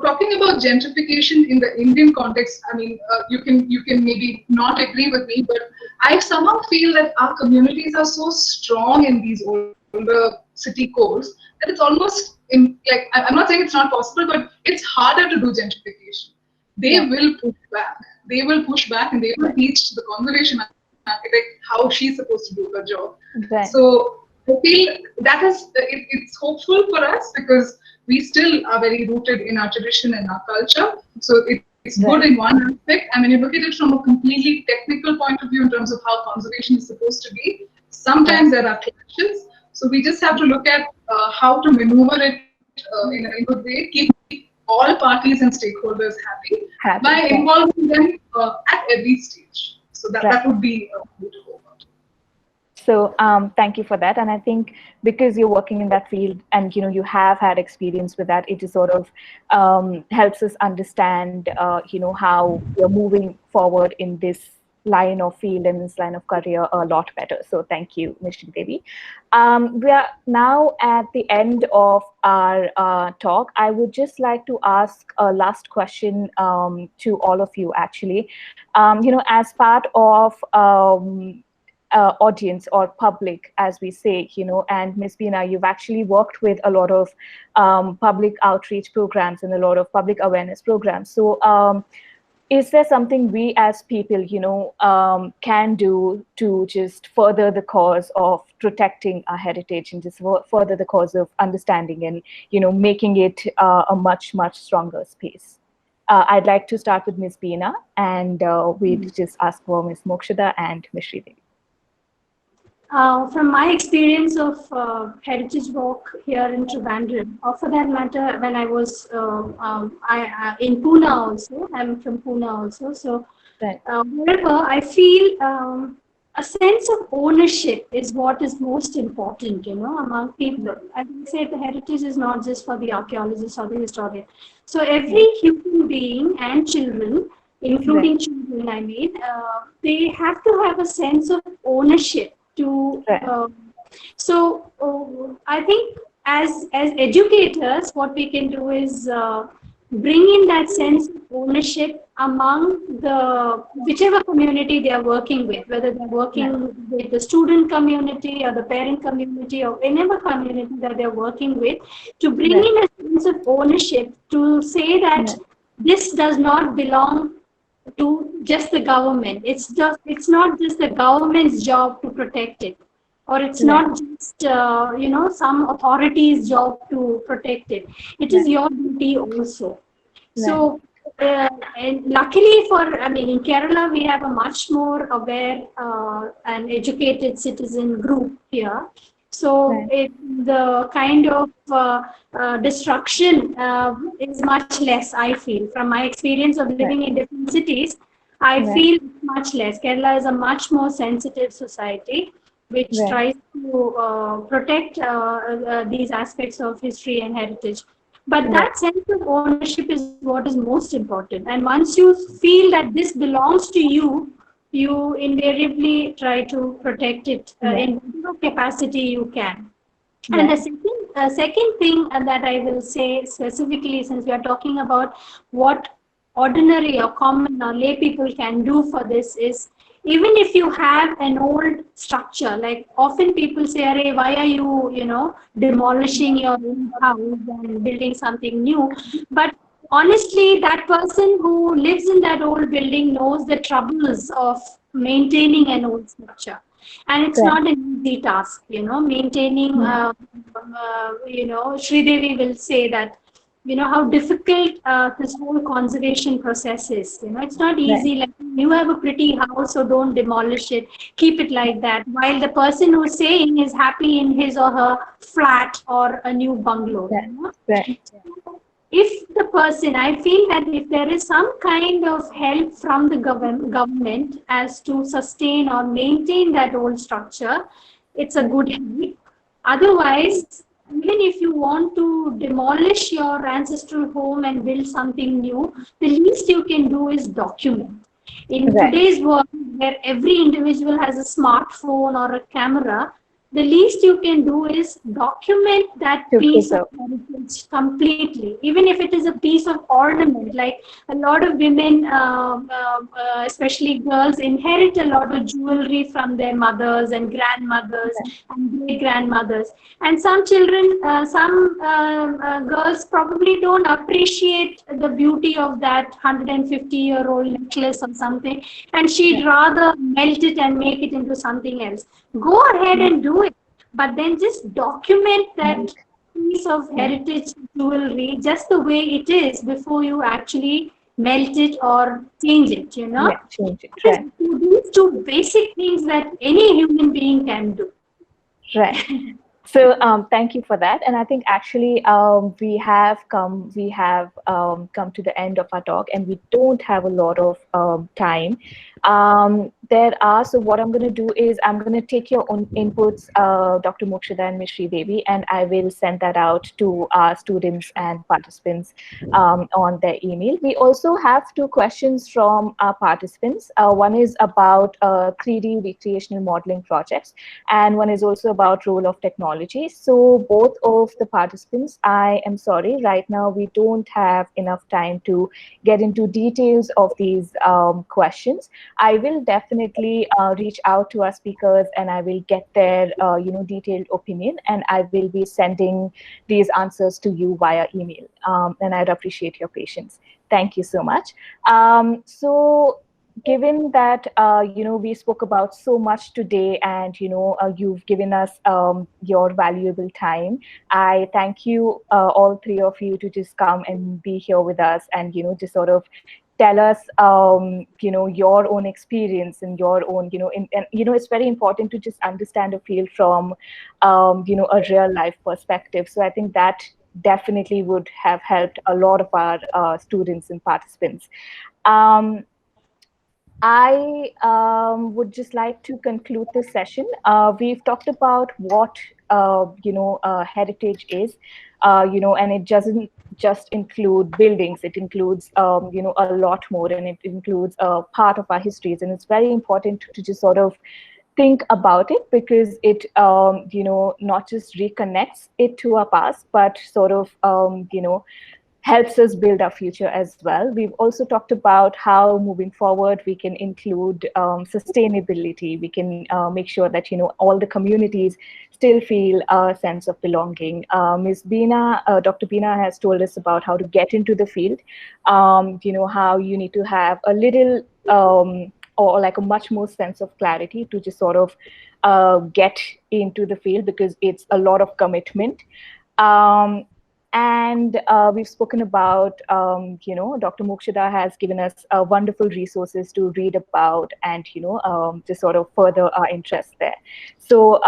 D: Talking about gentrification in the Indian context, I mean, you can maybe not agree with me, but I somehow feel that our communities are so strong in these older city cores that it's almost like, I'm not saying it's not possible, but it's harder to do gentrification. They will push back. They will push back, and they will teach the conservation architect how she's supposed to do her job. So I feel that it's hopeful for us because we still are very rooted in our tradition and our culture. So it's good in one aspect. And when you look at it from a completely technical point of view in terms of how conservation is supposed to be, sometimes there are clashes. So we just have to look at how to maneuver it in a good way, keep all parties and stakeholders happy by involving them at every stage. So that would be beautiful.
A: So thank you for that. And I think because you're working in that field and you have had experience with that, it just sort of helps us understand how you're moving forward in this line of field and this line of career a lot better. So thank you, Ms. Devi. We are now at the end of our talk. I would just like to ask a last question to all of you, actually. As part of audience or public, as we say, and Ms. Beena, you've actually worked with a lot of public outreach programs and a lot of public awareness programs. So is there something we as people, can do to just further the cause of protecting our heritage and just further the cause of understanding and, making it a much, much stronger space? I'd like to start with Ms. Beena, and we'll just ask for Ms. Mokshada and Ms. Sridevi.
B: From my experience of heritage work here in Trivandrum, or for that matter, when I was in Pune also, I'm from Pune also, so wherever I feel a sense of ownership is what is most important, among people. I would say the heritage is not just for the archaeologists or the historian. So every human being and children, including children, I mean, they have to have a sense of ownership. So I think as educators, what we can do is bring in that sense of ownership among whichever community they are working with, whether they're working with the student community or the parent community or whatever community that they're working with, to bring in a sense of ownership to say that this does not belong to just the government. It's not just the government's job to protect it, or it's
A: Right.
B: not just some authority's job to protect it. It is
A: Right.
B: your duty also.
A: Right.
B: So, and luckily I mean, in Kerala, we have a much more aware and educated citizen group here. So,
A: Right.
B: the kind of destruction is much less, I feel. From my experience of
A: Right.
B: living in different cities, I
A: Right.
B: feel much less. Kerala is a much more sensitive society which
A: Right.
B: tries to protect these aspects of history and heritage. But
A: Right.
B: that sense of ownership is what is most important. And once you feel that this belongs to you, you invariably try to protect it
A: Right.
B: in whatever capacity you can. And the
A: Right.
B: second thing that I will say specifically, since we are talking about what ordinary or common or lay people can do for this, is even if you have an old structure, like often people say, "Arey, why are you, demolishing your own house and building something new?" But honestly, that person who lives in that old building knows the troubles of maintaining an old structure, and it's
A: Right.
B: not an easy task, maintaining.
A: Mm.
B: Sridevi will say that, how difficult this whole conservation process is. It's not
A: Right.
B: easy. Like, you have a pretty house, so don't demolish it. Keep it like that. While the person who's saying is happy in his or her flat or a new bungalow.
A: Right. Right.
B: If the person, I feel that if there is some kind of help from the government as to sustain or maintain that old structure, it's a good help. Otherwise, even if you want to demolish your ancestral home and build something new, the least you can do is document. In
A: Right.
B: today's world, where every individual has a smartphone or a camera, the least you can do is document that
A: To
B: piece of
A: preserve.
B: heritage completely, even if it is a piece of ornament. Like, a lot of women, especially girls, inherit a lot of jewelry from their mothers and grandmothers
A: Right.
B: and great grandmothers. And some children, some girls probably don't appreciate the beauty of that 150-year-old necklace or something, and she'd
A: Right.
B: rather melt it and make it into something else. Go ahead
A: Right.
B: and do it, but then just document
A: Right.
B: that piece of
A: Right.
B: heritage jewelry just the way it is before you actually melt it or change it.
A: Yeah. Change it.
B: Just
A: Right.
B: these two basic things that any human being can do.
A: Right. So thank you for that. And I think actually we have come to the end of our talk, and we don't have a lot of time. So what I'm going to do is I'm going to take your own inputs, Dr. Mokshada and Ms. Devi, and I will send that out to our students and participants on their email. We also have two questions from our participants. One is about 3D recreational modeling projects, and one is also about role of technology. So both of the participants, I am sorry, right now we don't have enough time to get into details of these questions. I will definitely reach out to our speakers, and I will get their detailed opinion, and I will be sending these answers to you via email. And I'd appreciate your patience. Thank you so much. So given that we spoke about so much today, and you've given us your valuable time, I thank you, all three of you, to just come and be here with us, and just sort of tell us your own experience and your own and it's very important to just understand a field from a real life perspective. So I think that definitely would have helped a lot of our students and participants. I would just like to conclude this session. We've talked about what heritage is, and it doesn't just include buildings. It includes a lot more, and it includes part of our histories. And it's very important to just sort of think about it, because it not just reconnects it to our past, but sort of helps us build our future as well. We've also talked about how moving forward we can include sustainability. We can make sure that all the communities still feel a sense of belonging. Ms. Beena, Dr. Beena has told us about how to get into the field. How you need to have a little or like a much more sense of clarity to just sort of get into the field, because it's a lot of commitment. And we've spoken about, Dr. Mokshida has given us wonderful resources to read about and, just sort of further our interest there. So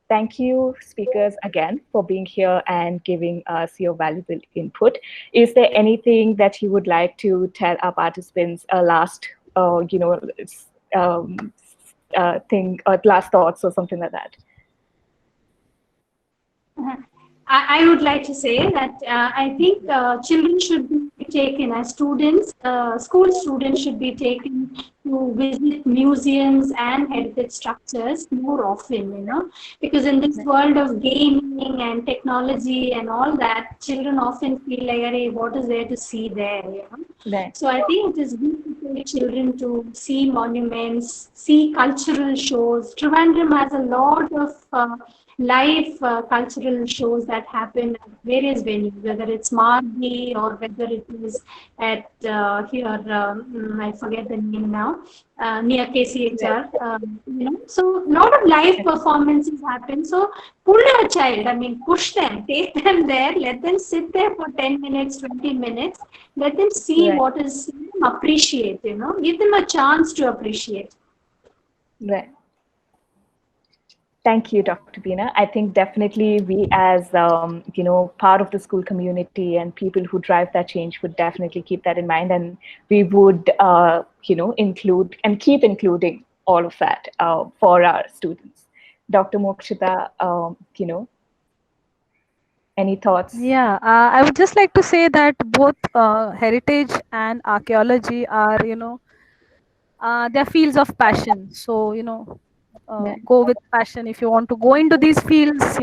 A: thank you, speakers, again, for being here and giving us your valuable input. Is there anything that you would like to tell our participants, last, thing, or last thoughts or something like that?
B: I would like to say that I think children should be taken as students, school students should be taken to visit museums and heritage structures more often, because in this world of gaming and technology and all that, children often feel like, hey, what is there to see there?
A: Right.
B: So I think it is good to take children to see monuments, see cultural shows. Trivandrum has a lot of live cultural shows that happen at various venues, whether it's Margi or whether it is at here, I forget the name now, near KCHR. So a lot of live performances happen. So pull a child, push them, take them there, let them sit there for 10 minutes, 20 minutes, let them see what is, appreciate, give them a chance to appreciate.
A: Right. Thank you, Dr. Beena. I think definitely we as, part of the school community and people who drive that change would definitely keep that in mind. And we would, include and keep including all of that for our students. Dr. Mokshita, any thoughts?
C: Yeah, I would just like to say that both heritage and archaeology are, they're fields of passion. So, go with passion. If you want to go into these fields,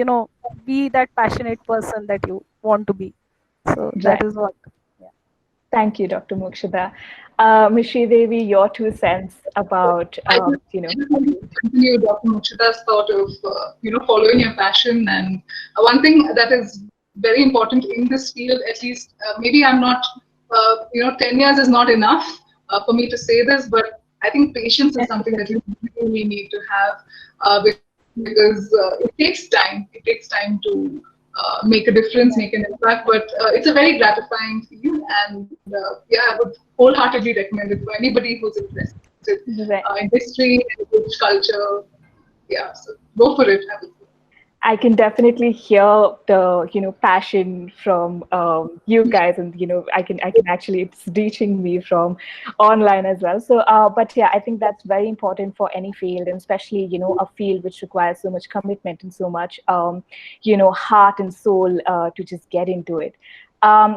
C: be that passionate person that you want to be. So that is what. Yeah.
A: Thank you, Dr. Mokshida. Ms. Sridevi, your 2 cents about,
D: continue Dr. Mokshida's thought of, following your passion. And one thing that is very important in this field, at least, maybe I'm not, 10 years is not enough for me to say this, but I think patience is something that you really need to have because it takes time. It takes time to make a difference, make an impact, but it's a very gratifying field, and I would wholeheartedly recommend it for anybody who's interested in history, heritage, culture. Yeah, so go for it.
A: I can definitely hear the passion from you guys, and I can actually, it's reaching me from online as well. So but yeah, I think that's very important for any field, and especially a field which requires so much commitment and so much heart and soul to just get into it.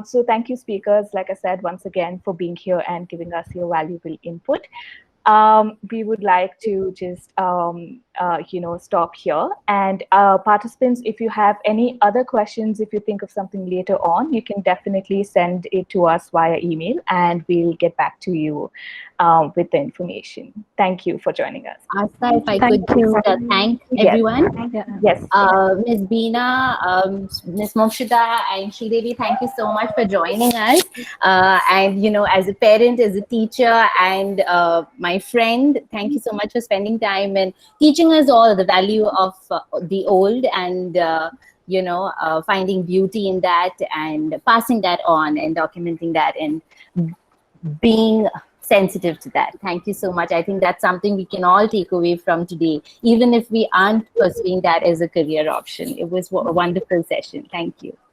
A: So thank you, speakers, like I said, once again, for being here and giving us your valuable input. We would like to just, stop here. And participants, if you have any other questions, if you think of something later on, you can definitely send it to us via email, and we'll get back to you with the information. Thank you for joining us.
E: Asta, if I could just thank everyone.
A: Yes.
E: Ms. Beena, Ms. Mokshida, and Sridevi, thank you so much for joining us. And, as a parent, as a teacher, and my friend, thank you so much for spending time and teaching us all the value of the old, and finding beauty in that and passing that on and documenting that and being sensitive to that. Thank you so much. I think that's something we can all take away from today, even if we aren't pursuing that as a career option. It was a wonderful session. Thank you.